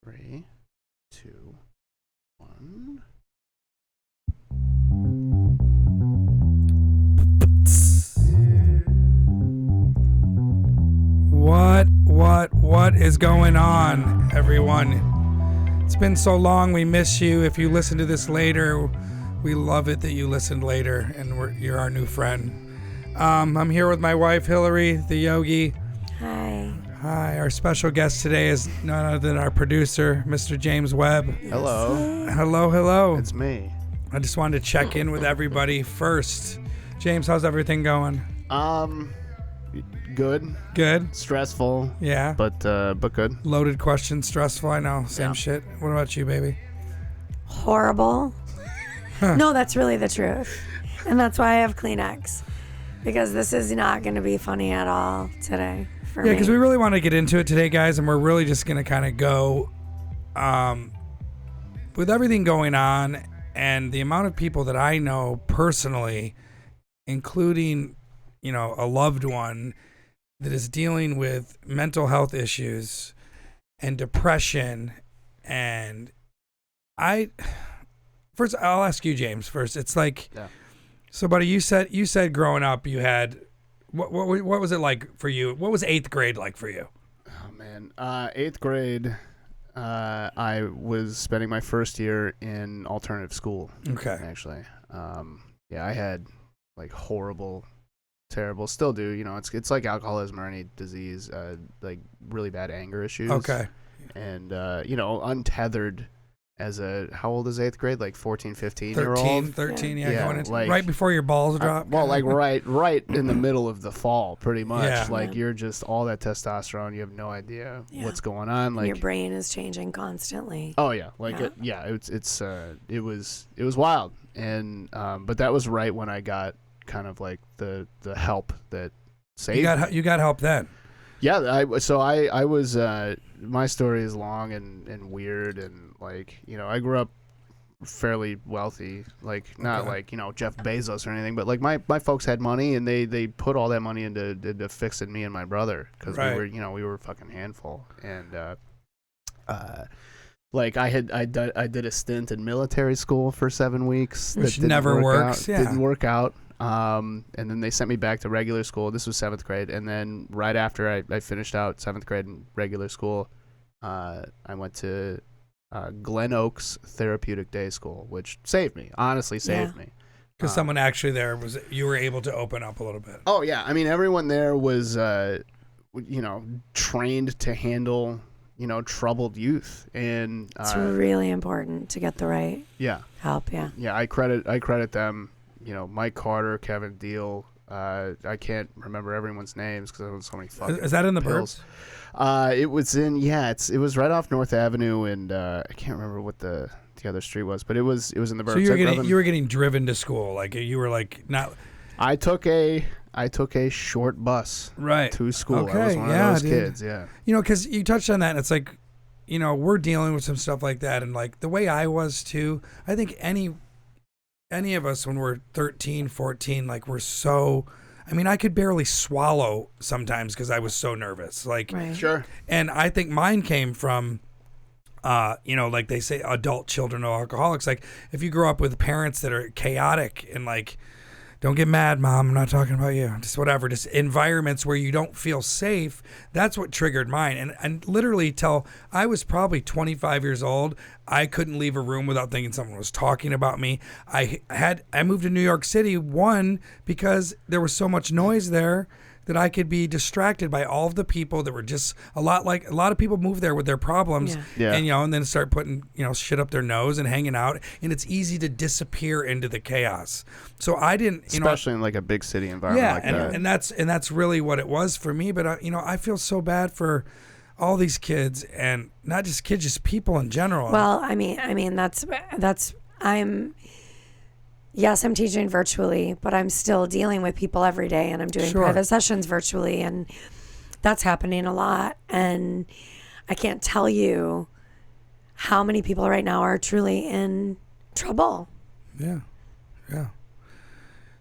3, 2, 1. What is going on, everyone? It's been so long. We miss you. If you listen to this later, we love it that you listened later, and you're our new friend. I'm here with my wife, Hilaire, the yogi. Hi. Hi. Our special guest today is none other than our producer, Mr. James Webb. Hello. Hello. It's me. I just wanted to check in with everybody first. James, how's everything going? Good. Good. Stressful. Yeah. But good. Loaded question, stressful. I know. Same shit. What about you, baby? Horrible. No, that's really the truth. And that's why I have Kleenex. Because this is not going to be funny at all today for me. Yeah, because we really want to get into it today, guys, and we're really just going to kind of go with everything going on and the amount of people that I know personally, including, a loved one that is dealing with mental health issues and depression. And first, I'll ask you, James, first. It's like, So, buddy, you said growing up you had, what was it like for you? What was 8th grade like for you? Oh, man. 8th grade, I was spending my first year in alternative school. Okay. Actually. I had like horrible, terrible, still do, it's like alcoholism or any disease, like really bad anger issues. Okay. And, untethered as how old is 8th grade? Like 14, 15-year-old? 13, Yeah, going into, like, right before your balls drop. Right in the middle of the fall, pretty much. Yeah. Like you're just all that testosterone. You have no idea what's going on. Like your brain is changing constantly. Oh yeah, it was wild. And but that was right when I got kind of like the help that saved me. You got help then. Yeah, I was my story is long and weird, and like, I grew up fairly wealthy, like not like, Jeff Bezos or anything, but like my folks had money, and they put all that money into fixing me and my brother, because we were a fucking handful. And like I did a stint in military school for 7 weeks, which never works. Didn't work out. And then they sent me back to regular school. This was 7th grade. And then right after I finished out 7th grade in regular school, I went to Glen Oaks Therapeutic Day School, which honestly saved me. Because someone actually there you were able to open up a little bit. Oh, yeah. I mean, everyone there was, trained to handle, troubled youth. And it's really important to get the right help. Yeah. Yeah, I credit them. Mike Carter, Kevin Deal. I can't remember everyone's names because there was so many fucking. Is that in the Burbs? It was in it was right off North Avenue, and I can't remember what the other street was, but it was in the Burbs. So you were getting driven to school, like you were like not. I took a short bus to school. Okay, I was one of those kids. Yeah. Because you touched on that, and it's like, we're dealing with some stuff like that, and like the way I was too. I think any of us when we're 13, 14, like we're so, I could barely swallow sometimes because I was so nervous. Like, Sure. And I think mine came from, like they say, adult children of alcoholics. Like if you grow up with parents that are chaotic and like, don't get mad, Mom, I'm not talking about you. Just whatever, just environments where you don't feel safe. That's what triggered mine. And literally till I was probably 25 years old, I couldn't leave a room without thinking someone was talking about me. I moved to New York City, because there was so much noise there that I could be distracted by all of the people that were just a lot of people move there with their problems. Yeah. And then start putting, shit up their nose and hanging out, and it's easy to disappear into the chaos. So I didn't, especially in like a big city environment like that. And that's really what it was for me. But I feel so bad for all these kids, and not just kids, just people in general. Well, Yes, I'm teaching virtually, but I'm still dealing with people every day, and I'm doing private sessions virtually, and that's happening a lot. And I can't tell you how many people right now are truly in trouble. Yeah.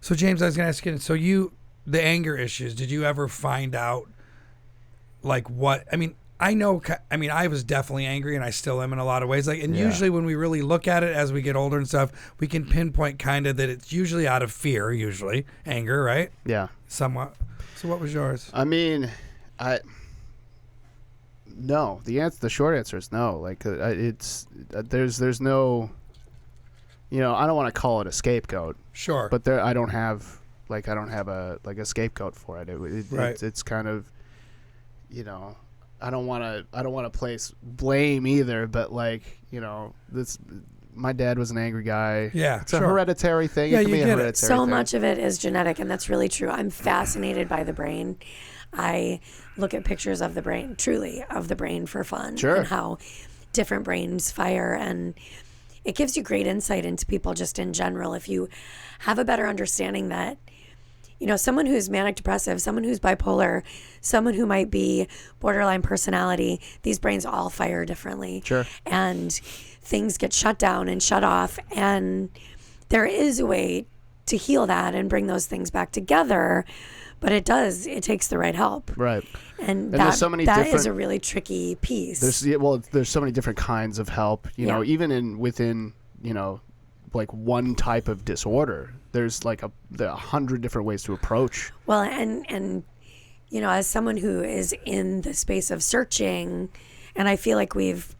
So James, I was going to ask you, the anger issues, did you ever find out like what, I know, I mean, I was definitely angry, and I still am in a lot of ways. Like, and usually when we really look at it as we get older and stuff, we can pinpoint kind of that it's usually out of fear, usually anger, right? Yeah, somewhat. So, what was yours? I mean, no. The short answer is no. Like, it's there's no. You know, I don't want to call it a scapegoat. Sure. But I don't have a scapegoat for it. Right. It's kind of, you know, I don't want to place blame either, but like, you know, my dad was an angry guy. Yeah. It's a hereditary thing. Yeah, it can be a hereditary So thing. much of it is genetic, and that's really true. I'm fascinated by the brain. I look at pictures of the brain, truly, of the brain for fun. Sure. And how different brains fire, and it gives you great insight into people just in general. If you have a better understanding that, you know, someone who's manic depressive, someone who's bipolar, someone who might be borderline personality, these brains all fire differently. Sure. And things get shut down and shut off. And there is a way to heal that and bring those things back together. But it takes the right help. Right. And there's so many that is a really tricky piece. There's so many different kinds of help, you know, even within, you know, like one type of disorder, there's like 100 different ways to approach. Well, and you know, as someone who is in the space of searching, and I feel like we've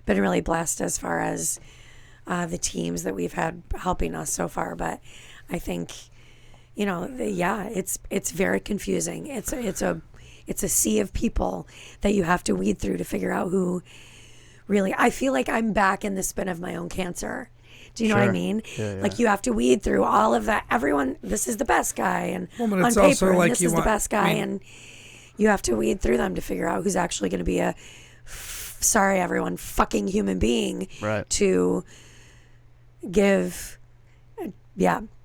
been really blessed as far as the teams that we've had helping us so far, but I think, you know, it's very confusing. It's a sea of people that you have to weed through to figure out who really. I feel like I'm back in the spin of my own cancer. Do you know what I mean? Yeah. Like, you have to weed through all of that. Everyone, this is the best guy, and but on it's paper, also like this you is want, the best guy, I mean, and you have to weed through them to figure out who's actually going to be a sorry everyone fucking human being to give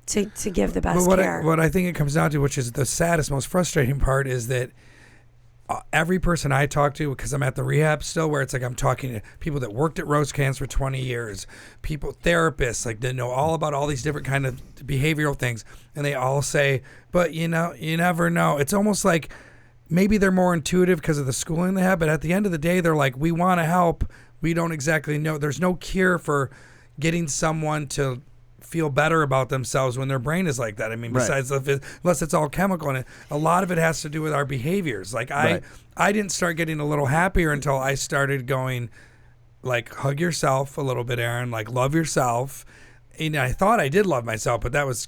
to give the best care. What I think it comes down to, which is the saddest, most frustrating part, is that every person I talk to, because I'm at the rehab still, where it's like I'm talking to people that worked at Rosecrans for 20 years, therapists, like that know all about all these different kind of behavioral things, and they all say, but you know, you never know. It's almost like maybe they're more intuitive because of the schooling they have, but at the end of the day, they're like, we want to help. We don't exactly know. There's no cure for getting someone to feel better about themselves when their brain is like that. I mean, besides unless it's all chemical, and a lot of it has to do with our behaviors. Like I didn't start getting a little happier until I started going, like, hug yourself a little bit, Aaron. Like, love yourself. And I thought I did love myself, but that was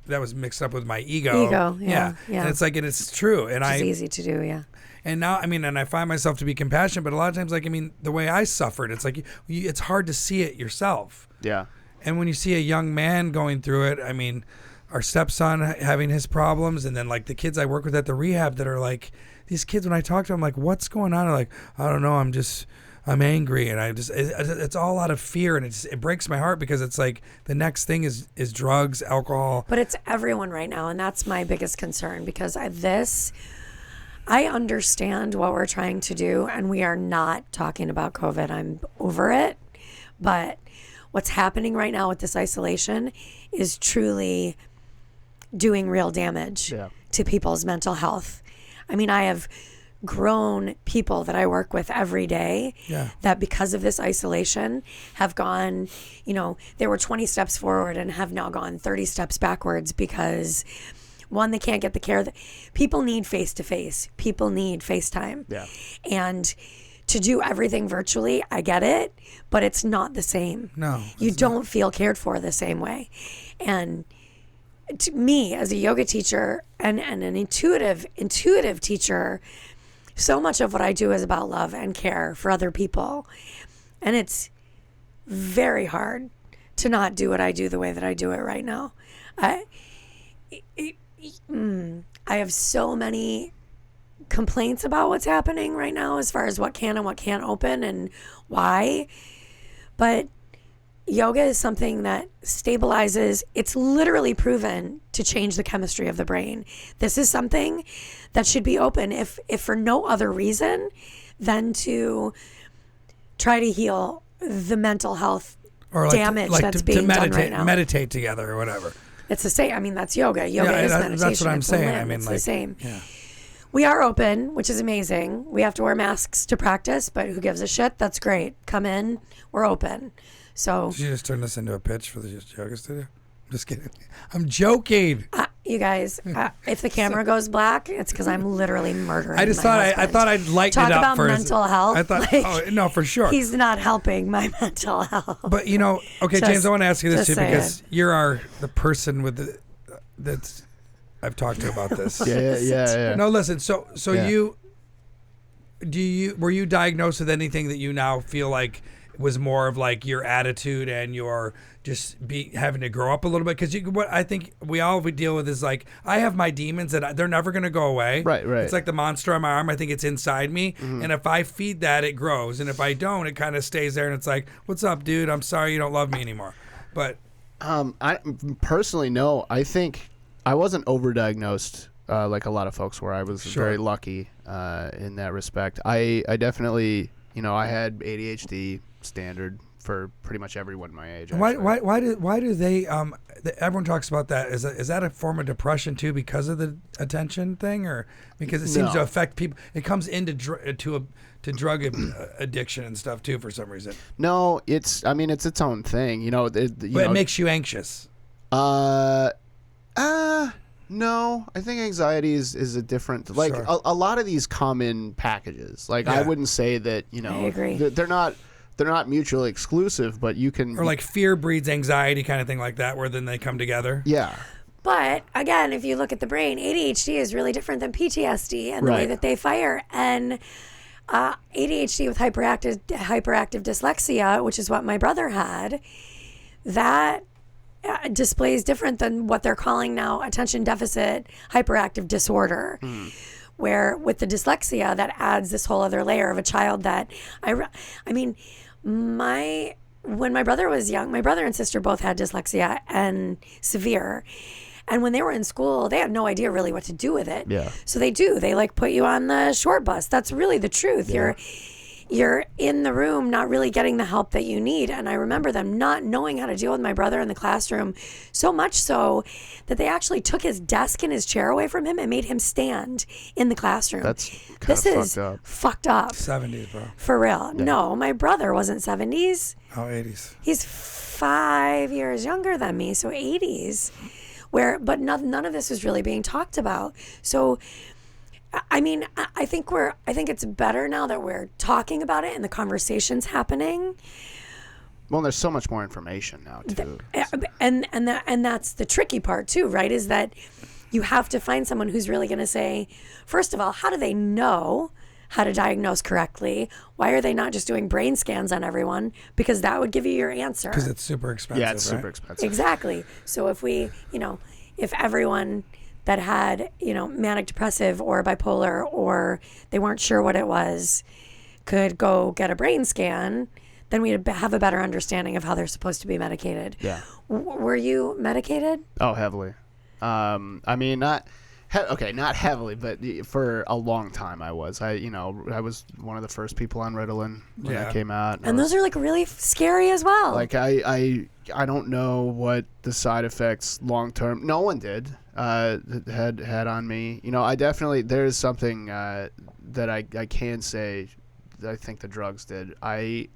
that was mixed up with my ego. Yeah. And it's like, and it's true. And it's easy to do, yeah. And now, I mean, and I find myself to be compassionate, but a lot of times, like, I mean, the way I suffered, it's like it's hard to see it yourself. Yeah. And when you see a young man going through it, I mean, our stepson having his problems, and then like the kids I work with at the rehab that are like, these kids, when I talk to them, I'm like, what's going on? They're like, I don't know, I'm angry, and it's all out of fear, and it breaks my heart, because it's like the next thing is drugs, alcohol. But it's everyone right now, and that's my biggest concern, because I understand what we're trying to do, and we are not talking about COVID. I'm over it, but what's happening right now with this isolation is truly doing real damage to people's mental health. I mean, I have grown people that I work with every day that because of this isolation have gone, you know, they were 20 steps forward and have now gone 30 steps backwards, because one, they can't get the care that people need face-to-face. People need FaceTime. Yeah. And to do everything virtually, I get it, but it's not the same. No. You don't feel cared for the same way. And to me, as a yoga teacher and an intuitive teacher, so much of what I do is about love and care for other people. And it's very hard to not do what I do the way that I do it right now. I have so many complaints about what's happening right now as far as what can and what can't open and why. But yoga is something that stabilizes. It's literally proven to change the chemistry of the brain. This is something that should be open if for no other reason than to try to heal the mental health damage that's being done right now. Meditate together or whatever. It's the same. I mean, that's yoga. Yoga is meditation. That's what I'm saying. I mean, it's like, the same. Yeah. We are open, which is amazing. We have to wear masks to practice, but who gives a shit? That's great. Come in. We're open. So did you just turn this into a pitch for the yoga studio? I'm just kidding. I'm joking. You guys, if the camera goes black, it's because I'm literally murdering. I just thought I'd lighten Talk it up about for mental health. I thought, like, no, for sure. He's not helping my mental health. But okay, James, I want to ask you this too, because saying. you're the person with that's I've talked to about this. Yeah. No, listen. So Yeah. were you diagnosed with anything that you now feel like was more of like your attitude and your just having to grow up a little bit? Because what I think we deal with is like, I have my demons that they're never going to go away. Right. It's like the monster on my arm. I think it's inside me. And if I feed that, it grows. And if I don't, it kind of stays there. And it's like, what's up, dude? I'm sorry you don't love me anymore. But I personally, no. I think I wasn't overdiagnosed like a lot of folks were. I was very lucky in that respect. I definitely, I had ADHD standard for pretty much everyone my age. Why do they everyone talks about that? Is that a form of depression too, because of the attention thing, or because it seems to affect people? It comes into drug addiction and stuff too for some reason. No, it's its own thing. But it makes you anxious. No, I think anxiety is a different, like Sure. a lot of these come in packages. Like I wouldn't say that, I agree. They're not mutually exclusive, but you can, or like fear breeds anxiety kind of thing like that, where then they come together. Yeah. But again, if you look at the brain, ADHD is really different than PTSD and the way that they fire. And ADHD with hyperactive dyslexia, which is what my brother had, that displays different than what they're calling now attention deficit hyperactive disorder. Where with the dyslexia, that adds this whole other layer of a child that when my brother was young, my brother and sister both had dyslexia and severe. And when they were in school, they had no idea really what to do with it. Yeah. So they like put you on the short bus. That's really the truth. Yeah. You're in the room not really getting the help that you need. And I remember them not knowing how to deal with my brother in the classroom, so much so that they actually took his desk and his chair away from him and made him stand in the classroom. That's this is fucked up. 70s, bro. For real. Yeah. No, my brother wasn't 70s. Oh, 80s. He's 5 years younger than me, so 80s. But none of this is really being talked about. So I think it's better now that we're talking about it and the conversation's happening. Well, there's so much more information now too. And that's the tricky part too, right? Is that you have to find someone who's really going to say, first of all, how do they know how to diagnose correctly? Why are they not just doing brain scans on everyone? Because that would give you your answer. Because it's super expensive. Yeah, it's super expensive. Exactly. So if if everyone that had, manic depressive or bipolar, or they weren't sure what it was, could go get a brain scan, then we'd have a better understanding of how they're supposed to be medicated. Yeah. Were you medicated? Oh, heavily. Not heavily, but for a long time I was. I was one of the first people on Ritalin when that came out. And those are like really scary as well. Like I don't know what the side effects long term. No one did. Had on me. I definitely, there's something that I can say that I think the drugs did. I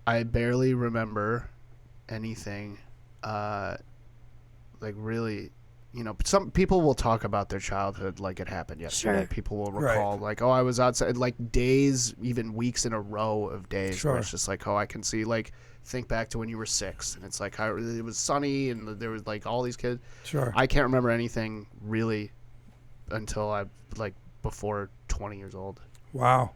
barely remember anything like really, some people will talk about their childhood like it happened yesterday. Sure. People will recall like, oh, I was outside, like days, even weeks in a row of days where it's just like, oh, I can see, like, think back to when you were 6 and it's like how it was sunny and there was like all these kids. Sure. I can't remember anything really until I like before 20 years old. Wow.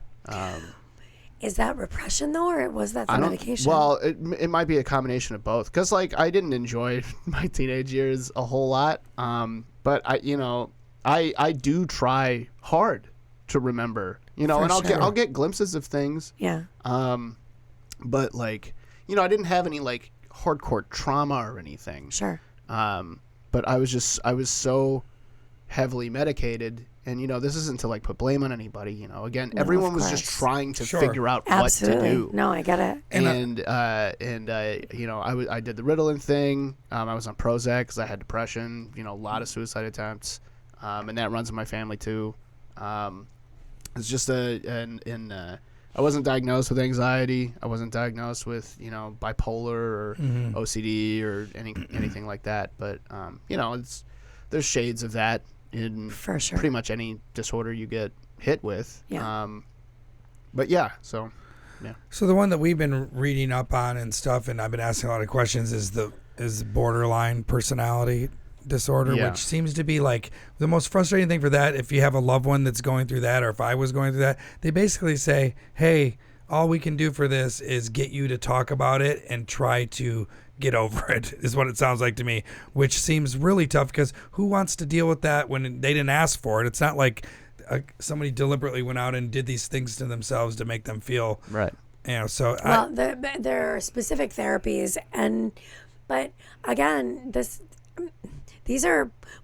Is that repression though, or was that the medication? Well, it might be a combination of both. Because like I didn't enjoy my teenage years a whole lot. But I do try hard to remember. And I'll get glimpses of things. Yeah. But like, I didn't have any like hardcore trauma or anything. Sure. But I was so heavily medicated. And, this isn't to, like, put blame on anybody, Again, everyone was just trying to figure out what to do. No, I get it. And I did the Ritalin thing. I was on Prozac because I had depression, a lot of suicide attempts. and that runs in my family too. It's just I wasn't diagnosed with anxiety. I wasn't diagnosed with, bipolar or OCD or anything like that. But, there's shades of that in for sure. pretty much any disorder you get hit with. Yeah. But yeah, so, yeah. So the one that we've been reading up on and stuff, and I've been asking a lot of questions, is borderline personality disorder, which seems to be like the most frustrating thing for that. If you have a loved one that's going through that, or if I was going through that, they basically say, hey, all we can do for this is get you to talk about it and try to get over it, is what it sounds like to me, which seems really tough, because who wants to deal with that when they didn't ask for it? It's not like somebody deliberately went out and did these things to themselves to make them feel right. So there are specific therapies, but again,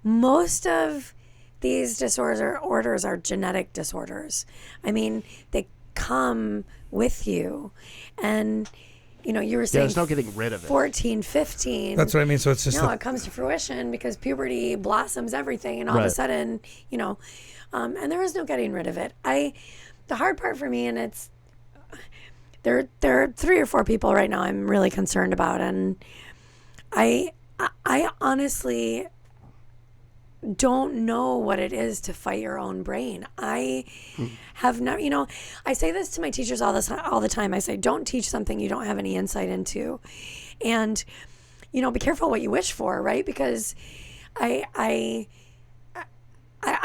most of these disorders are genetic disorders. I mean, they come with you, and you were saying there's no getting rid of it. 14, 15. That's what I mean. So it's just it comes to fruition because puberty blossoms everything, and all of a sudden, and there is no getting rid of it. The hard part for me, and it's there are 3 or 4 people right now I'm really concerned about, and I honestly don't know what it is to fight your own brain. I have no, I say this to my teachers all the time. I say, don't teach something you don't have any insight into. And, be careful what you wish for, right? Because I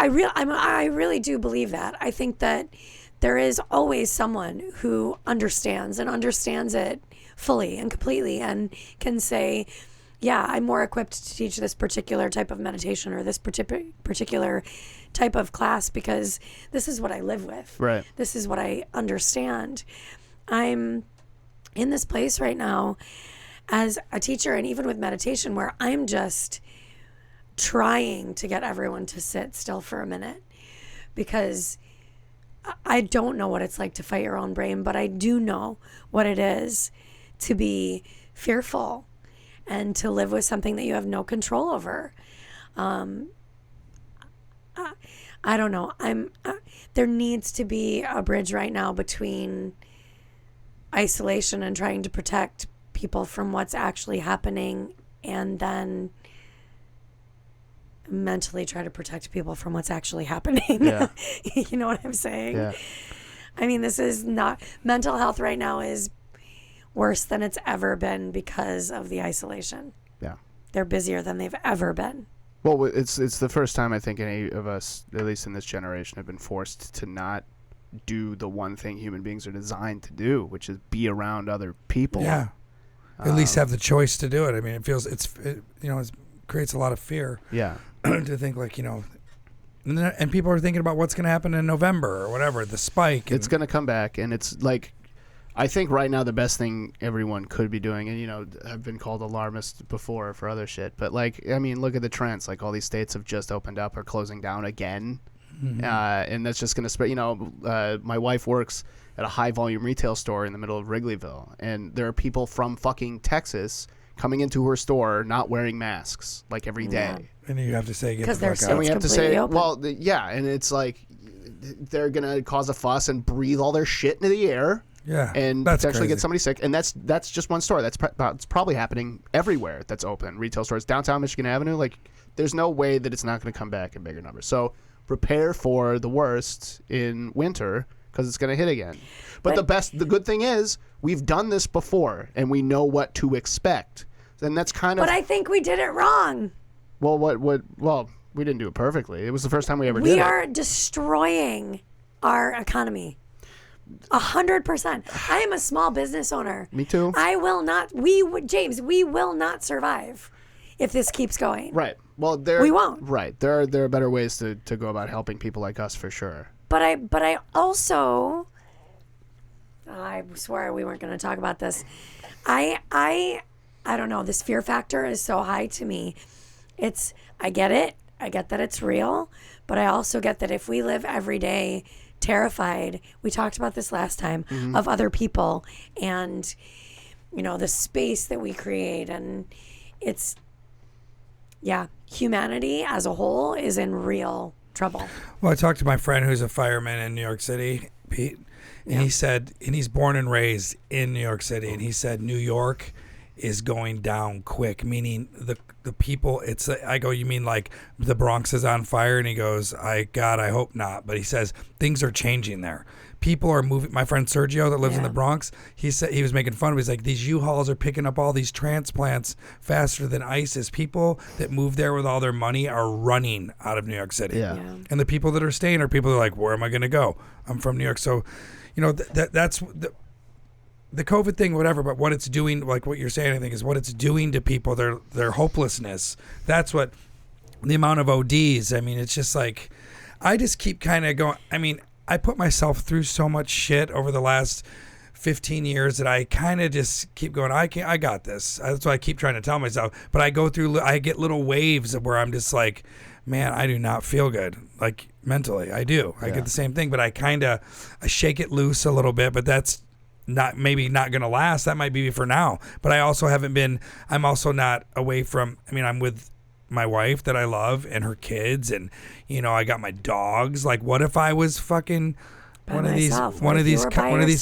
really do believe that. I think that there is always someone who understands it fully and completely and can say, yeah, I'm more equipped to teach this particular type of meditation or this particular type of class because this is what I live with. Right. This is what I understand. I'm in this place right now as a teacher, and even with meditation, where I'm just trying to get everyone to sit still for a minute, because I don't know what it's like to fight your own brain, but I do know what it is to be fearful and to live with something that you have no control over. I don't know. There needs to be a bridge right now between isolation and trying to protect people from what's actually happening, and then mentally try to protect people from what's actually happening. Yeah. You know what I'm saying? Yeah. I mean, this is not, mental health right now is worse than it's ever been because of the isolation. Yeah. They're busier than they've ever been. Well, it's the first time I think any of us, at least in this generation, have been forced to not do the one thing human beings are designed to do, which is be around other people. Yeah. At least have the choice to do it. I mean, it creates a lot of fear. Yeah. To think and people are thinking about what's going to happen in November or whatever, the spike. It's going to come back, and it's like, I think right now the best thing everyone could be doing, and I've been called alarmist before for other shit, but look at the trends. Like, all these states have just opened up or closing down again, and that's just going to spread. My wife works at a high volume retail store in the middle of Wrigleyville, and there are people from fucking Texas coming into her store not wearing masks like every day. And you have to say, because they're out. And we have to say, open. and it's like they're gonna cause a fuss and breathe all their shit into the air. Yeah, and that's potentially crazy. get somebody sick. And that's just one store. It's probably happening everywhere that's open. Retail stores, downtown Michigan Avenue. Like, there's no way that it's not going to come back in bigger numbers. So prepare for the worst in winter, because it's going to hit again. But the good thing is we've done this before and we know what to expect. And that's kind of. But I think we did it wrong. Well, Well, we didn't do it perfectly. It was the first time we ever did it. We are destroying our economy. 100%. I am a small business owner. Me too. I will not. James, we will not survive if this keeps going. Right. Well, we won't. Right. There are better ways to go about helping people like us, for sure. But I also, I swear we weren't going to talk about this. I don't know. This fear factor is so high to me. I get it. I get that it's real, but I also get that if we live every day terrified, we talked about this last time, of other people and the space that we create, and it's Yeah. Humanity as a whole is in real trouble. Well, I talked to my friend who's a fireman in New York City, Pete, and he said, and he's born and raised in New York City, and he said New York is going down quick, meaning the people. I go, you mean like the Bronx is on fire? And he goes, I hope not. But he says things are changing there. People are moving. My friend Sergio that lives in the Bronx, he said, he was making fun of it. He's like, these U-Hauls are picking up all these transplants faster than ISIS. People that move there with all their money are running out of New York City. Yeah. And the people that are staying are people that are like, where am I going to go? I'm from New York. So, that's the COVID thing, whatever, but what it's doing, like what you're saying, I think, is what it's doing to people, their hopelessness. That's what the amount of ODs. I mean, it's just like, I just keep kind of going. I mean, I put myself through so much shit over the last 15 years that I kind of just keep going, I got this. That's what I keep trying to tell myself. But I get little waves of where I'm just like, man, I do not feel good. Like mentally, I do. I get the same thing, but I shake it loose a little bit, but that's not going to last. That might be for now. But I also I'm also not away from, I'm with my wife that I love and her kids, and I got my dogs. Like, what if I was fucking one of these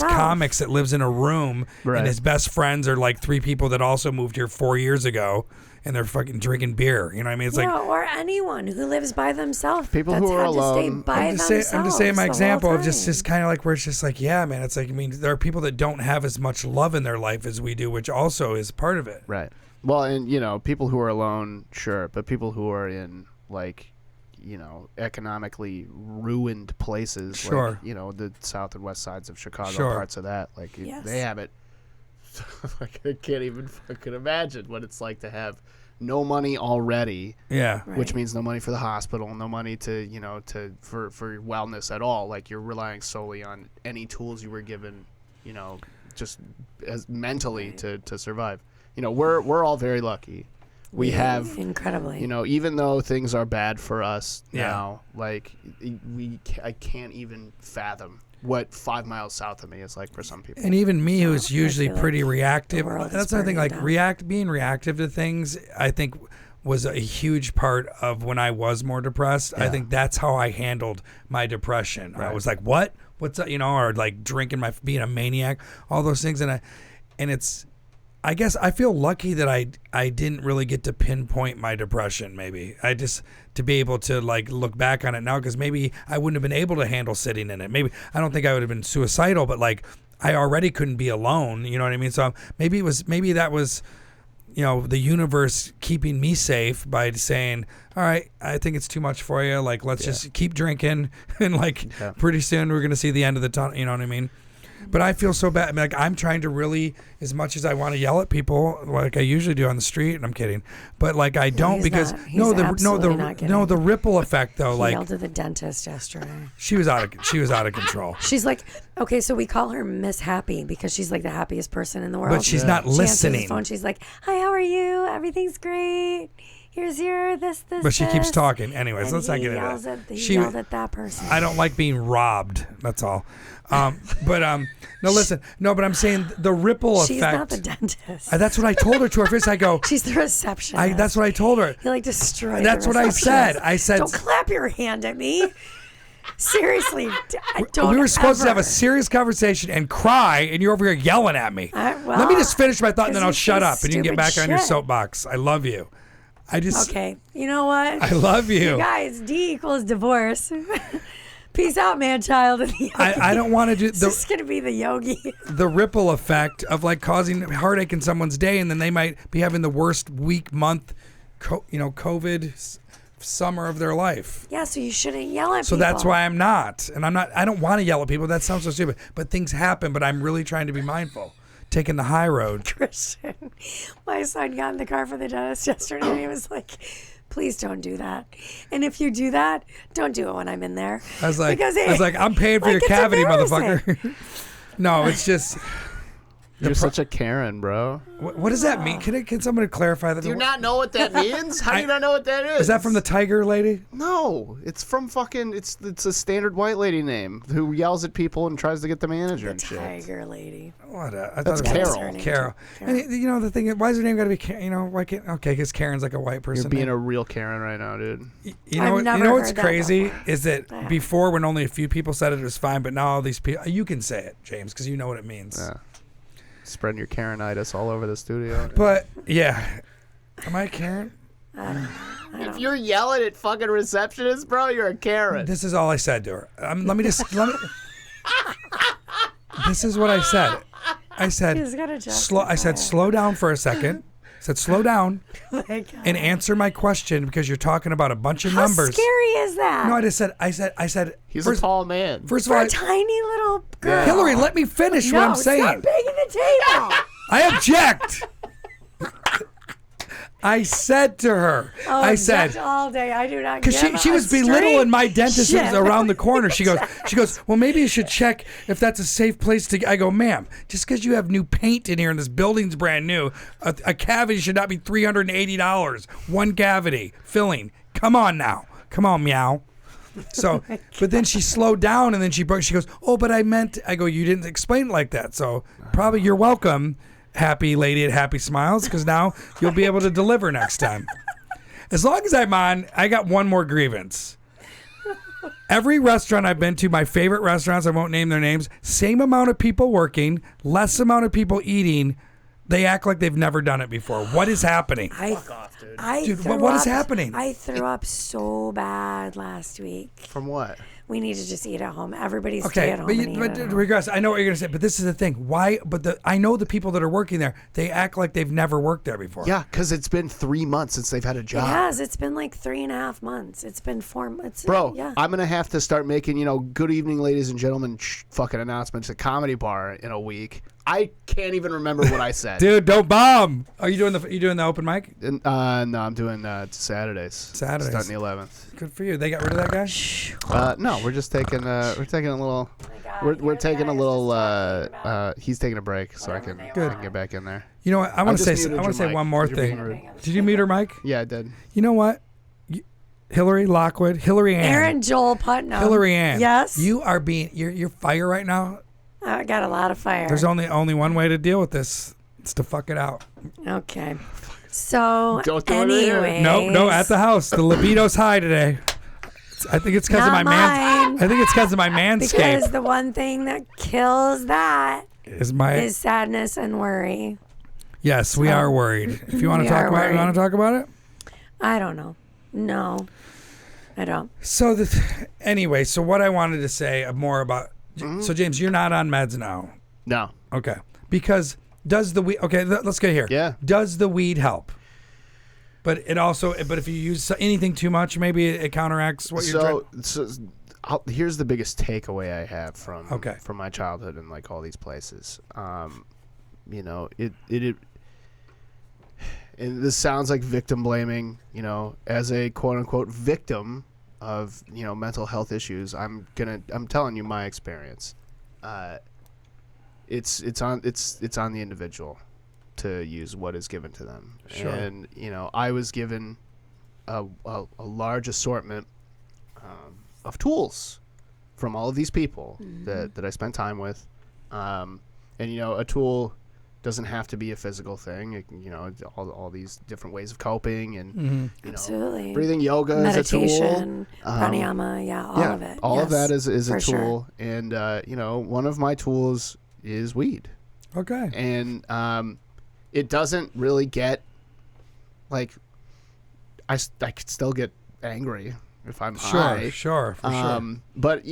comics that lives in a room and his best friends are like 3 people that also moved here 4 years ago and they're fucking drinking beer. You know what I mean? It's or anyone who lives by themselves. People who are alone. I'm just saying my example of just kind of like where it's just like, yeah, man, it's like, there are people that don't have as much love in their life as we do, which also is part of it. Right. Well, and, people who are alone, sure, but people who are in, like, economically ruined places, sure, like, the south and west sides of Chicago, sure, parts of that, like, they have it. Like, I can't even fucking imagine what it's like to have no money already. Yeah. Which means no money for the hospital, no money to, for wellness at all. Like, you're relying solely on any tools you were given, just as mentally to survive. We're all very lucky. We have incredibly. Even though things are bad for us now, like I can't even fathom what 5 miles south of me is like for some people. And even me, who's usually pretty reactive. That's another thing. Like being reactive to things, I think was a huge part of when I was more depressed. I think that's how I handled my depression. Right. I was like, what? What's that? Or like drinking, being a maniac, all those things, and it's. I guess I feel lucky that I didn't really get to pinpoint my depression. Maybe to be able to like look back on it now, because maybe I wouldn't have been able to handle sitting in it. Maybe I don't think I would have been suicidal, but like I already couldn't be alone. You know what I mean? So maybe that was the universe keeping me safe by saying, all right, I think it's too much for you. Like let's just keep drinking, and like pretty soon we're gonna see the end of the tunnel. You know what I mean? But I feel so bad. Like I'm trying to really, as much as I want to yell at people, like I usually do on the street, and I'm kidding, but like I don't, because the ripple effect though. Like yelled at the dentist yesterday. She was out of control. She's like, okay, so we call her Miss Happy because she's like the happiest person in the world. But she's not listening. She answers the phone. She's like, hi, how are you? Everything's great. Here's your this. But she keeps talking. Anyways, let's not get into that. He yelled at that person. I don't like being robbed. That's all. No, listen. No, but I'm saying the ripple effect. She's not the dentist. That's what I told her to her face. I go. She's the receptionist. That's what I told her. You like destroy. That's what I said. I said. Don't clap your hand at me. Seriously, don't. We were supposed to have a serious conversation and cry, and you're over here yelling at me. Let me just finish my thought, and then I'll shut up, and you can get back on your soapbox. I love you. Okay, you know what? I love you. You guys, D equals divorce. Peace out, man, child. I don't want to do. This is gonna be the yogi. The ripple effect of like causing heartache in someone's day, and then they might be having the worst week, month, COVID summer of their life. Yeah, so you shouldn't yell at people. So that's why I'm not, and I'm not. I don't want to yell at people. That sounds so stupid. But things happen. But I'm really trying to be mindful. Taking the high road. Christian, my son got in the car for the dentist yesterday, and he was like, please don't do that. And if you do that, don't do it when I'm in there. I was like, I'm paying for your cavity, motherfucker. No, it's just, You're such a Karen, bro. What does that mean? Can somebody clarify that? Do you not know what that means? How do you not know what that is? Is that from the tiger lady? No, it's from fucking. It's a standard white lady name who yells at people and tries to get the manager and shit. Tiger lady. What? I That's thought it was Carol. Carol. And you know the thing is, why is her name got to be? Why can't? Okay, because Karen's like a white person. You're being name. a real Karen right now, dude. You know what's heard that crazy before. is that before, when only a few people said it was fine, but now all these people. You can say it, James, because you know what it means. Yeah. Spreading your Karenitis all over the studio. But yeah, am I Karen? If you're yelling at fucking receptionists, bro, you're a Karen. This is all I said to her. Let me. This is what I said. I said, slow down for a second. I said, slow down and answer my question because you're talking about a bunch of numbers. How scary is that? No, I said. He's a tall man. First of For all, a tiny little girl. Hillary, let me finish what I'm saying. Stop banging the table. I object. I said to her, Oh, I said, all day. I do not. because she was belittling my dentist who's around the corner. She goes, well, maybe you should check if that's a safe place to. I go, ma'am, just because you have new paint in here and this building's brand new, a cavity should not be $380. One cavity filling. Come on now, come on, meow. So, but then she slowed down and then she goes, oh, but I meant. I go, you didn't explain it like that. So probably you're welcome. Happy lady at Happy Smiles, because now you'll be able to deliver next time. As long as I'm on, I got one more grievance. Every restaurant I've been to, my favorite restaurants, I won't name their names, same amount of people working, less amount of people eating. They act like they've never done it before. What is happening? Fuck off, dude. What is happening? I threw up so bad last week. From what? We need to just eat at home. Everybody stay at home. But regress. I know what you're gonna say, but this is the thing. Why? But I know the people that are working there. They act like they've never worked there before. Yeah, because it's been 3 months since they've had a job. It has. It's been like 3.5 months. It's been 4 months. Bro, Yeah. I'm going to have to start making, good evening, ladies and gentlemen, fucking announcements at Comedy Bar in a week. I can't even remember what I said. Dude, don't bomb. Are you doing the open mic? No, I'm doing Saturdays. Saturdays. Starting the 11th. Good for you. They got rid of that guy? No, we're just taking a little. We're taking a little. He's taking a break, so I can get back in there. You know what? I want to say one more You're being thing. rude. Did you mute her, Mike? Yeah, I did. You know what? Hillary Lockwood, Hillary Ann. Aaron Joel Putnam. Hillary Ann. Yes. You are you're fire right now. I got a lot of fire. There's only one way to deal with this. It's to fuck it out. Okay. So Don't do it here. anyway. No, at the house. The libido's high today. I think it's because of my mine. I think it's because of my manscape. Because the one thing that kills that is sadness and worry. Yes, we are worried. If you want to talk about it, you want to talk about it? I don't know. No, I don't. So anyway, so what I wanted to say more about. So James, you're not on meds now. No. Okay. Because does the weed? Okay, let's get here. Yeah. Does the weed help? But if you use anything too much, maybe it counteracts what you're trying. So here's the biggest takeaway I have from my childhood and like all these places. It and this sounds like victim blaming. As a quote unquote victim of mental health issues, I'm telling you my experience. It's on the individual to use what is given to them. Sure. And I was given a large assortment of tools from all of these people that I spent time with. And a tool doesn't have to be a physical thing. It can, all these different ways of coping and Absolutely. breathing yoga Meditation, is a tool. pranayama, all of it. All of that is a tool. Sure. And one of my tools is weed. Okay. And it doesn't really get like I could still get angry if I'm high. Sure, for sure. But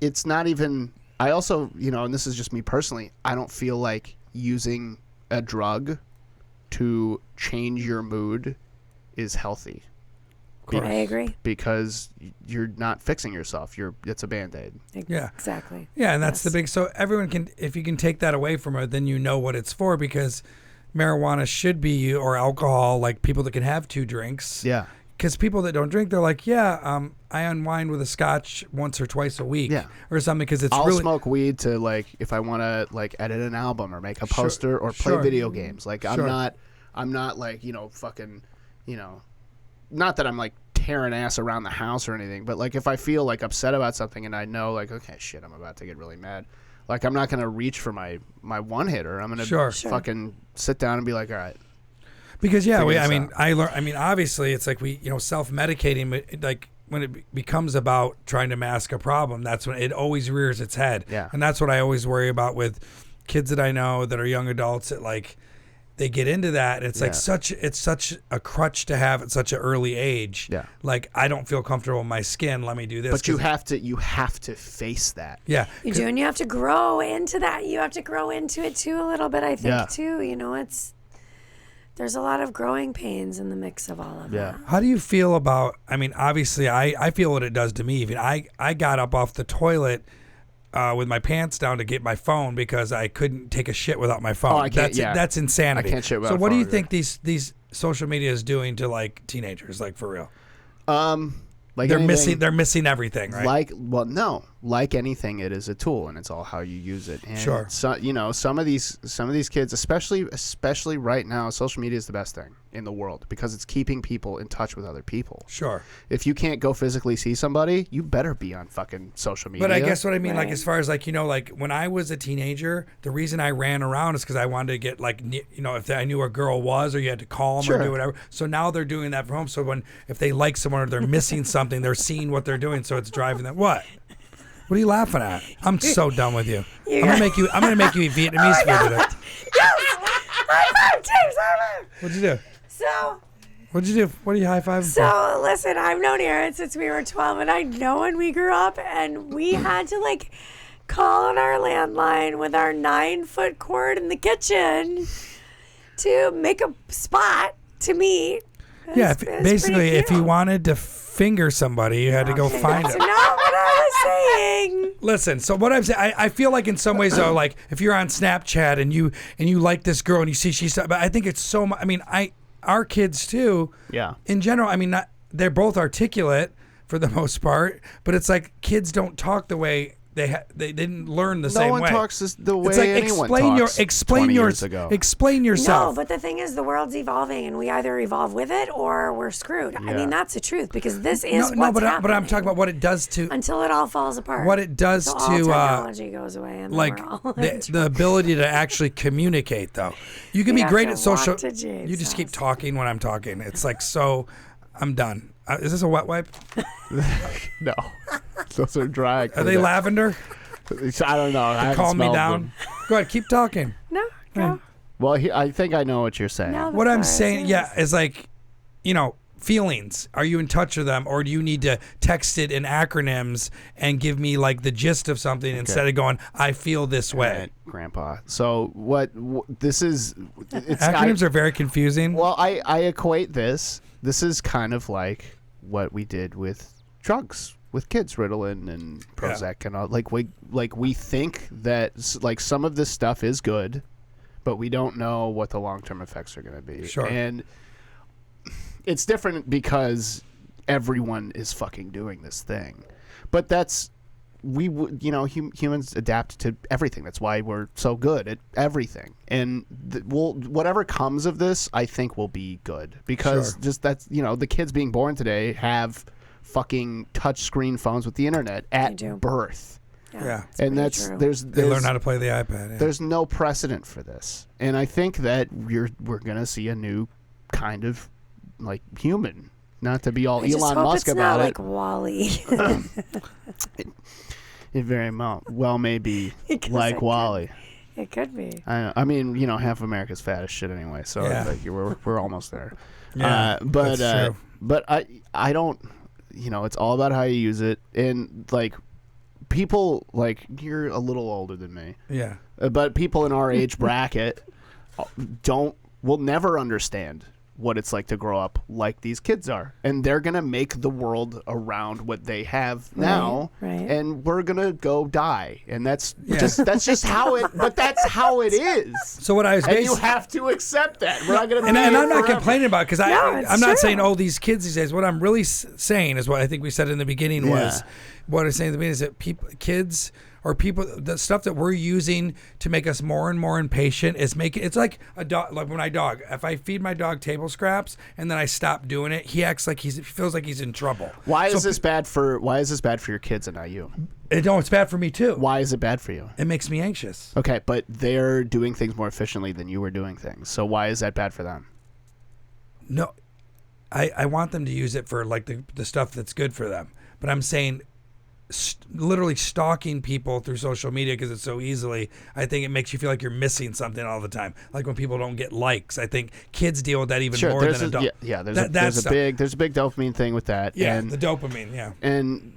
it's not even. I also, and this is just me personally, I don't feel like using a drug to change your mood is healthy. I agree. Because you're not fixing yourself. It's a Band-Aid. Yeah. Exactly. Yeah, and that's the big. So everyone can, if you can take that away from it, then you know what it's for. Because marijuana should be, or alcohol, like people that can have 2 drinks. Yeah. Because people that don't drink, they're like, I unwind with a scotch once or twice a week, Yeah. or something, because it's I'll really smoke weed to like if I want to like edit an album or make a Sure, poster or play sure. video games. Like Sure. I'm not like fucking not that I'm like tearing ass around the house or anything, but like if I feel like upset about something and I know like okay shit I'm about to get really mad, like I'm not gonna reach for my one hitter. I'm gonna Sure. fucking sit down and be like all right. Because Figure this I learn. I mean, obviously, it's like we, self-medicating. But like when it becomes about trying to mask a problem, that's when it always rears its head. Yeah. And that's what I always worry about with kids that I know that are young adults. That like they get into that. And it's like it's such a crutch to have at such an early age. Yeah. Like I don't feel comfortable in my skin. Let me do this. But you have to face that. Yeah. You do, and you have to grow into that. You have to grow into it too a little bit. I think too. There's a lot of growing pains in the mix of all of that. How do you feel about, I mean, obviously, I feel what it does to me. Even I got up off the toilet with my pants down to get my phone because I couldn't take a shit without my phone. Oh, I can't, That's insanity. I can't shit without So a what do phone you either. think these social media is doing to like teenagers, like for real? Like They're anything- missing everything, right? Like anything, it is a tool, and it's all how you use it. And Sure. So some of these kids, especially right now, social media is the best thing in the world because it's keeping people in touch with other people. Sure. If you can't go physically see somebody, you better be on fucking social media. But I guess what I mean, like Right. as far as like like when I was a teenager, the reason I ran around is because I wanted to get like if I knew where a girl was, or you had to call them or do Sure. whatever. So now they're doing that from home. So if they like someone or they're missing something, they're seeing what they're doing. So it's driving them. What? What are you laughing at? I'm so done with you. I'm gonna make you eat Vietnamese food today. High five, James. High five. What'd you do? So. What'd you do? What are you high fiving for? So listen, I've known Aaron since we were 12, and I know when we grew up, and we had to like call on our landline with our 9-foot cord in the kitchen to make a spot to meet. Yeah, It's basically, pretty if you cute. wanted to finger somebody, you had to go find That's it. not what I was saying. Listen, so what I'm saying, I feel like in some ways though, like if you're on Snapchat and you like this girl and you see she's, but I think it's so much. I mean, our kids too. Yeah. In general, I mean, they're both articulate for the most part, but it's like kids don't talk the way they didn't learn the same way. No one talks the way It's like anyone talks explain 20 your years ago. explain No, yourself. but the thing is, the world's evolving, and we either evolve with it or we're screwed. I Yeah. mean, that's the truth, because this is no, what's but happening. I'm talking about what it does to until it all falls apart. what it does Until all to technology goes away, and then like we're all the ability to actually communicate. Though you can We be have great to at social. walk to Jane's You just keep house. talking when I'm talking. It's like so. I'm done. Is this a wet wipe? No, those are dry. Are they lavender? I don't know. I haven't Calm me smelled down. them. Go ahead, keep talking. No, go. Well, I think I know what you're saying. No, What that's I'm it saying, is. yeah, is like, feelings. Are you in touch with them, or do you need to text it in acronyms and give me like the gist of something instead of going, "I feel this way"? Right, Grandpa. So what this is? It's Acronyms are very confusing. Well, I equate this. This is kind of like what we did with drugs with kids, Ritalin and Prozac and all. Like we think that like some of this stuff is good, but we don't know what the long-term effects are going to be. Sure. And it's different because everyone is fucking doing this thing. But that's humans adapt to everything. That's why we're so good at everything. And whatever comes of this, I think will be good because Sure. just that's the kids being born today have fucking touch screen phones with the internet at do. birth. Yeah. it's And pretty that's true. They learn how to play the iPad. Yeah. there's no precedent for this. And I think that we're going to see a new kind of like human. Not to be all I just Elon hope Musk it's about not it. like Wally. It very well may be Because like it Wally. It could be. I mean, half America's fat as shit anyway, so Yeah. like, we're almost there. Yeah, that's true. But I don't. It's all about how you use it, and like people like you're a little older than me, Yeah. but people in our age bracket will never understand what it's like to grow up like these kids are, and they're gonna make the world around what they have now, and we're gonna go die, and that's just how it. But that's how it is. So what I was, and you have to accept that. We're not gonna. And I'm not forever. complaining about it, because I'm not true. saying these kids these days. What I'm really saying is what I think we said in the beginning was what I was saying in the beginning is that kids. Or people, the stuff that we're using to make us more and more impatient is making. It's like a dog. Like when my dog, if I feed my dog table scraps and then I stop doing it, he acts like he feels like he's in trouble. Why is this bad for your kids and not you? It's bad for me too. Why is it bad for you? It makes me anxious. Okay, but they're doing things more efficiently than you were doing things. So why is that bad for them? No, I want them to use it for like the stuff that's good for them. But I'm saying. Literally stalking people through social media because it's so easily. I think it makes you feel like you're missing something all the time. Like when people don't get likes. I think kids deal with that even more than adults. There's a big dopamine thing with that. Yeah, and, the dopamine. Yeah, and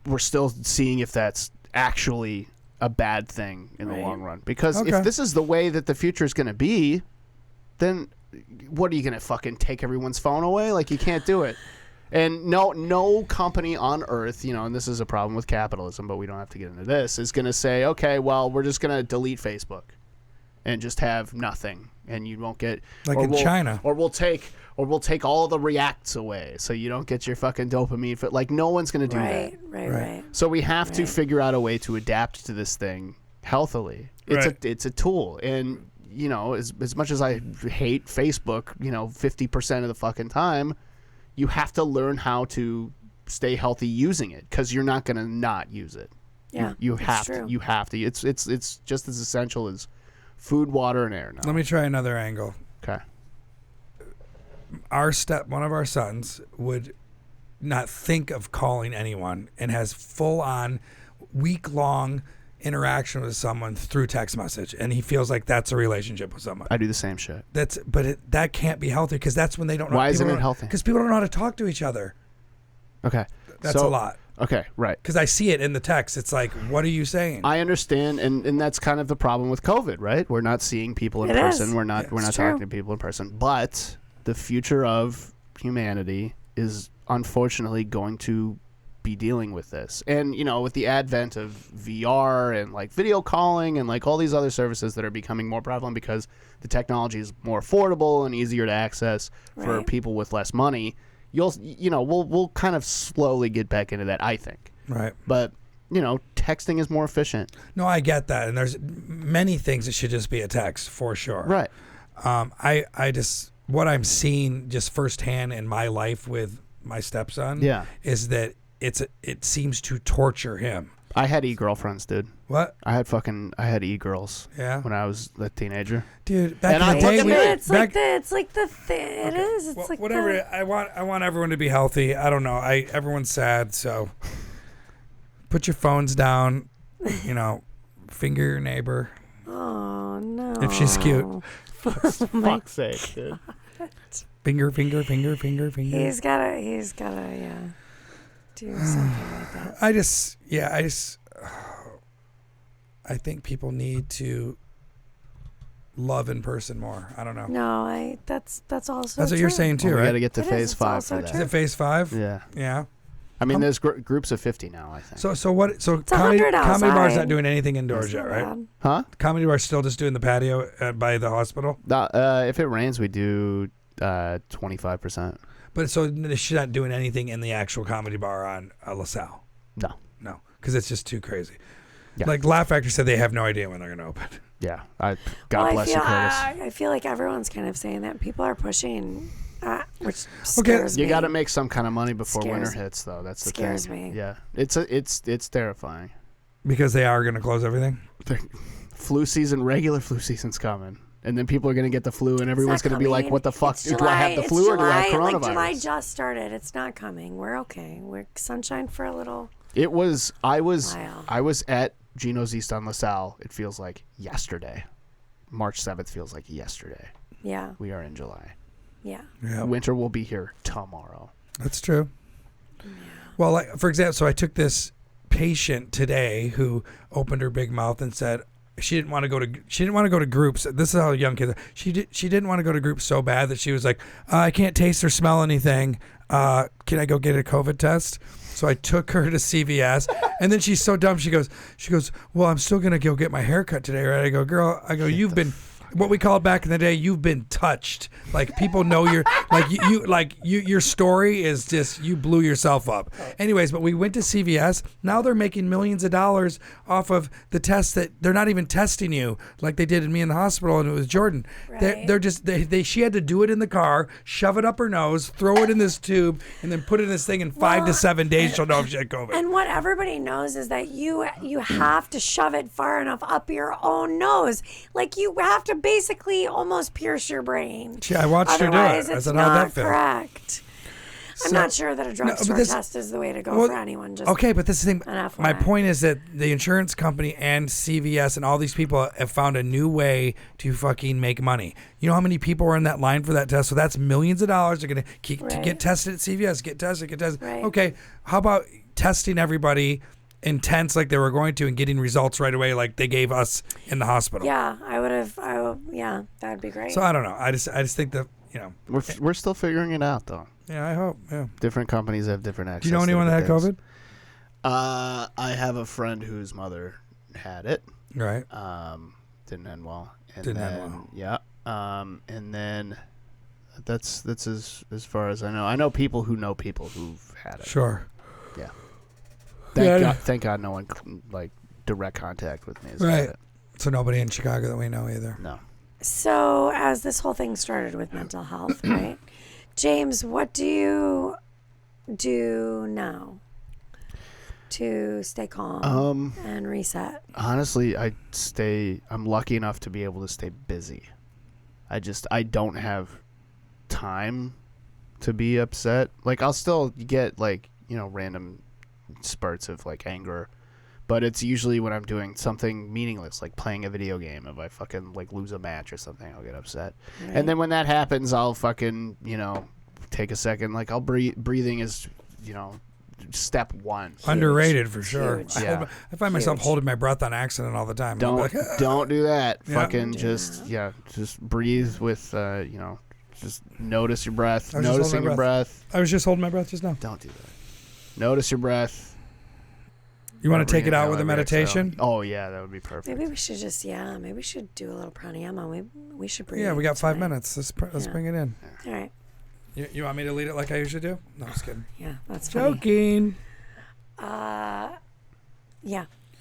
we're still seeing if that's actually a bad thing in the long run. Because if this is the way that the future is going to be, then what are you going to fucking take everyone's phone away? Like you can't do it. And no company on earth, and this is a problem with capitalism, but we don't have to get into this, is going to say, okay, well, we're just going to delete Facebook and just have nothing, and you won't get China, or we'll take all the reacts away, so you don't get your fucking dopamine. Like no one's going to do that. Right. So we have to figure out a way to adapt to this thing healthily. It's a tool, and as much as I hate Facebook, 50% of the fucking time. You have to learn how to stay healthy using it because you're not going to not use it. Yeah, you have to. You have to. It's just as essential as food, water, and air. Now. Let me try another angle. Okay. One of our sons would not think of calling anyone and has full on week-long interaction with someone through text message, and he feels like that's a relationship with someone. I do the same shit. That can't be healthy because that's when they don't know. Why isn't it healthy? Because people don't know how to talk to each other. Okay. That's a lot. Okay, right. Because I see it in the text. It's like, what are you saying? I understand, and that's kind of the problem with COVID, right? We're not seeing people in person. We're not talking to people in person. But the future of humanity is unfortunately going to be dealing with this, and with the advent of VR and like video calling and like all these other services that are becoming more prevalent because the technology is more affordable and easier to access for people with less money, we'll kind of slowly get back into that, I think. Right. But texting is more efficient. No, I get that, and there's many things that should just be a text for sure. Right. I just what I'm seeing just firsthand in my life with my stepson is that it seems to torture him. I had e-girlfriends, dude. What? I had e-girls. Yeah. When I was a teenager. Dude, back in the day, it's like the thing. It is. It's like whatever. I want everyone to be healthy. I don't know. Everyone's sad, so put your phones down. Finger your neighbor. Oh no. If she's cute. For fuck's sake, dude. Finger. He's gotta do something like that. I think people need to love in person more. I don't know. No, that's also that's what you're saying too, right? We got to get to phase 5 for that. Is it phase 5? Yeah. I mean, there's groups of 50 now, I think. So what? So comedy bar's not doing anything indoors yet, right? Huh? Comedy bar's still just doing the patio by the hospital. If it rains, we do 25%. But so she's not doing anything in the actual comedy bar on LaSalle. No, because it's just too crazy. Yeah. Like Laugh Factory said, they have no idea when they're going to open. Yeah, God bless you, Curtis. I feel like everyone's kind of saying that people are pushing, which scares me. You got to make some kind of money before winter hits, though. That's the thing. Scares me. Yeah, it's terrifying. Because they are going to close everything. Regular flu season's coming. And then people are going to get the flu, and everyone's going to be like, what the fuck? Do I have the flu or do I have coronavirus? July just started. It's not coming. We're okay. We're sunshine for a little I was at Gino's East on LaSalle. It feels like yesterday. March 7th feels like yesterday. Yeah. We are in July. Yeah. Winter will be here tomorrow. That's true. Yeah. Well, for example, so I took this patient today who opened her big mouth and said, she didn't want to go to groups. This is how young kids are. She didn't want to go to groups so bad that she was like, I can't taste or smell anything. Can I go get a COVID test? So I took her to CVS, and then she's so dumb. She goes, well, I'm still gonna go get my hair cut today, right? I go, girl. You've been, what we called back in the day, you've been touched. Like, people know you're your story is just, you blew yourself up. Anyways, but we went to CVS. Now they're making millions of dollars off of the tests that they're not even testing you like they did in me in the hospital, and it was Jordan. Right. They're just she had to do it in the car, shove it up her nose, throw it in this tube, and then put it in this thing in 5 to 7 days. She'll know if she had COVID. And what everybody knows is that you have to shove it far enough up your own nose. Like, you have to basically almost pierce your brain. Yeah, I watched her do it. Otherwise, I it's said, not how'd that feel? correct. I'm not sure that a drugstore test is the way to go for anyone. Just okay, but this is the thing. an FYI. My point is that the insurance company and CVS and all these people have found a new way to fucking make money. You know how many people were in that line for that test? So that's millions of dollars. They're going to get tested at CVS, get tested. Right. Okay, how about testing everybody intense like they were going to and getting results right away like they gave us in the hospital? Yeah, yeah, that'd be great. So I don't know. I just think that, We're still figuring it out, though. Yeah, I hope. Yeah. Different companies have different access. Do you know anyone that had COVID? I have a friend whose mother had it. Right. Didn't end well. Didn't end well. Yeah. And then that's as far as I know. I know people who know people who've had it. Sure. Yeah. Yeah, Thank God no one like direct contact with me has right. had it. So nobody in Chicago that we know either. No. So as this whole thing started with mental health, right? James, what do you do now to stay calm and reset? Honestly, I'm lucky enough to be able to stay busy. I don't have time to be upset. Like, I'll still get random spurts of anger, but it's usually when I'm doing something meaningless, like playing a video game. If I fucking lose a match or something, I'll get upset. Right. And then when that happens, I'll fucking take a second. I'll breathing is step one. Underrated for sure. Yeah. I find myself holding my breath on accident all the time. Don't do that. Yeah. Fucking just breathe with just notice your breath. Noticing your breath. I was just holding my breath just now. Don't do that. Notice your breath. You want to take it out with a meditation? Oh yeah, that would be perfect. Maybe we should maybe we should do a little pranayama. We should breathe. Yeah, we got 5 minutes. Let's bring it in. All right. You want me to lead it like I usually do? No, just kidding. Yeah, that's funny. Joking. Yeah.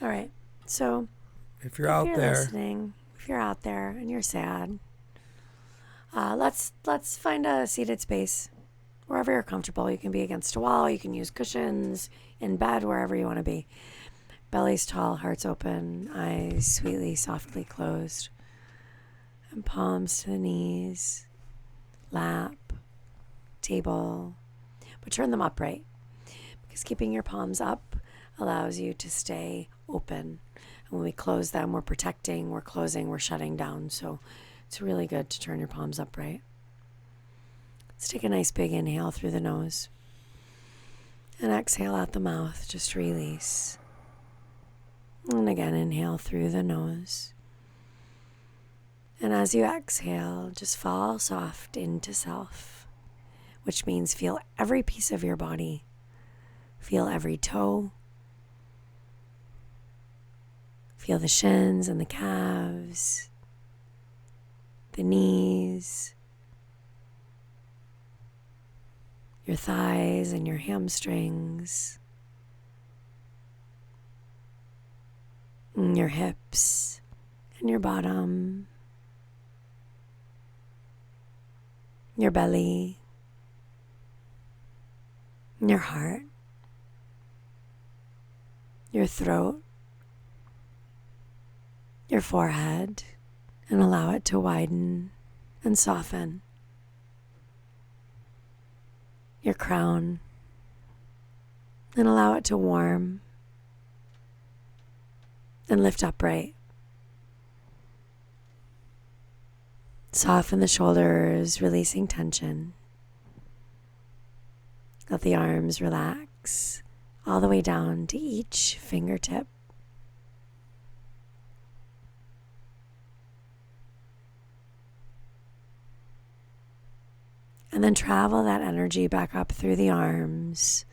All right. So if you're out there listening, if you're out there and you're sad, let's find a seated space wherever you're comfortable. You can be against a wall. You can use cushions, in bed, wherever you want to be. Belly's tall, heart's open, eyes sweetly, softly closed, and palms to the knees, lap, table, but turn them upright, because keeping your palms up allows you to stay open. And when we close them, we're protecting, we're closing, we're shutting down. So it's really good to turn your palms upright. Let's take a nice big inhale through the nose. And exhale out the mouth, just release. And again, inhale through the nose. And as you exhale, just fall soft into self, which means feel every piece of your body. Feel every toe. Feel the shins and the calves, the knees, your thighs and your hamstrings, and your hips and your bottom, your belly, and your heart, your throat, your forehead, and allow it to widen and soften. Your crown, and allow it to warm and lift upright. Soften the shoulders, releasing tension. Let the arms relax all the way down to each fingertip. And then travel that energy back up through the arms,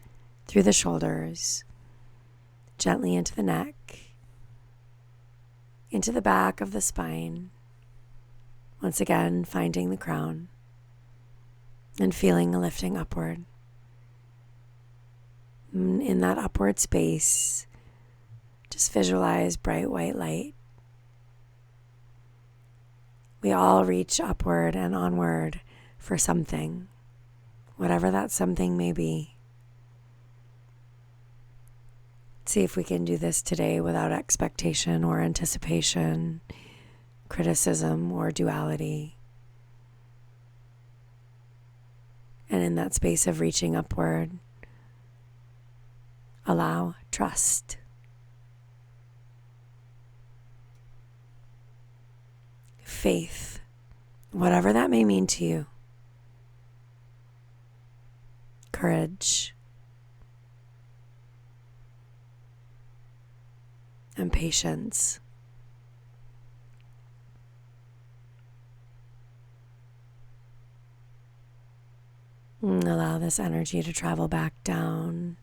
through the shoulders, gently into the neck, into the back of the spine. Once again, finding the crown and feeling a lifting upward. In that upward space, just visualize bright white light. We all reach upward and onward for something, whatever that something may be. See if we can do this today without expectation or anticipation, criticism or duality. And in that space of reaching upward, allow trust. Faith, whatever that may mean to you. Courage. And patience. And allow this energy to travel back down,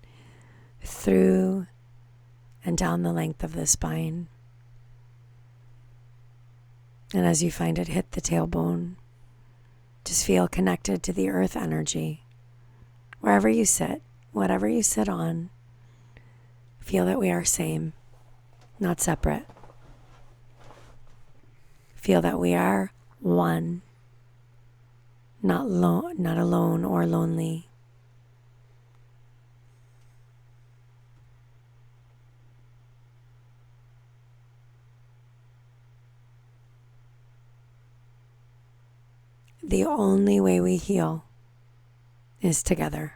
through, and down the length of the spine. And as you find it hit the tailbone, just feel connected to the earth energy. Wherever you sit, whatever you sit on, feel that we are same, not separate. Feel that we are one, not alone or lonely. The only way we heal is together.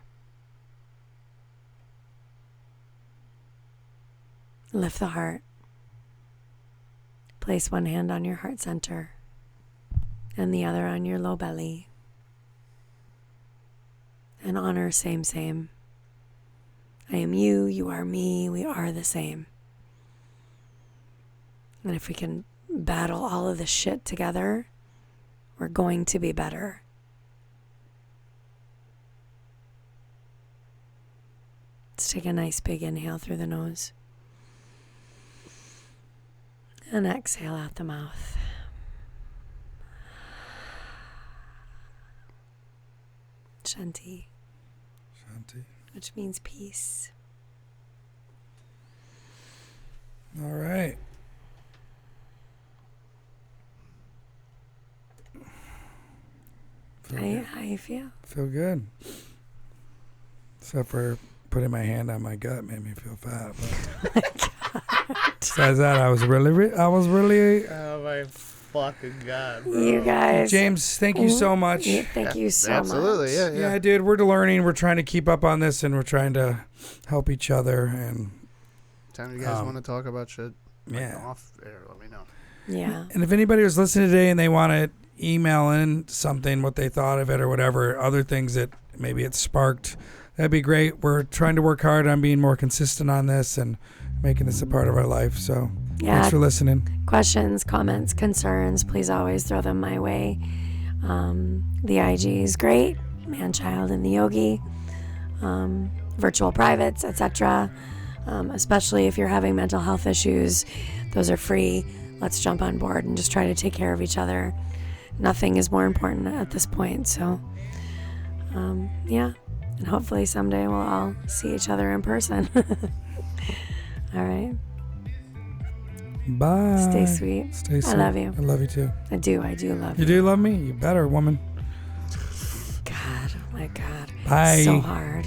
Lift the heart. Place one hand on your heart center and the other on your low belly. And honor same. I am you, you are me, we are the same. And if we can battle all of this shit together, we're going to be better. Let's take a nice big inhale through the nose. And exhale out the mouth. Shanti. Shanti. Which means peace. All right. How you feel? Feel good. Except for putting my hand on my gut made me feel fat. But besides that, I was really. Oh my fucking god, bro. You guys. James, thank you so much. Thank you so much. Absolutely, yeah. Yeah, dude, we're learning. We're trying to keep up on this, and we're trying to help each other. And Time you guys want to talk about shit, yeah, off air, let me know. Yeah. And if anybody was listening today and they want to email in something, what they thought of it or whatever, other things that maybe it sparked, that'd be great. We're trying to work hard on being more consistent on this and making this a part of our life. So thanks for listening. Questions, comments, concerns, please always throw them my way. The IG is great. Man-Child and the Yogi. Virtual privates, etc. Especially if you're having mental health issues. Those are free. Let's jump on board and just try to take care of each other. Nothing is more important at this point. So, yeah. And hopefully someday we'll all see each other in person. All right. Bye. Stay sweet. Stay sweet. I love you. I love you too. I do love you. You do love me? You better, woman. God, oh my God. Bye. So hard.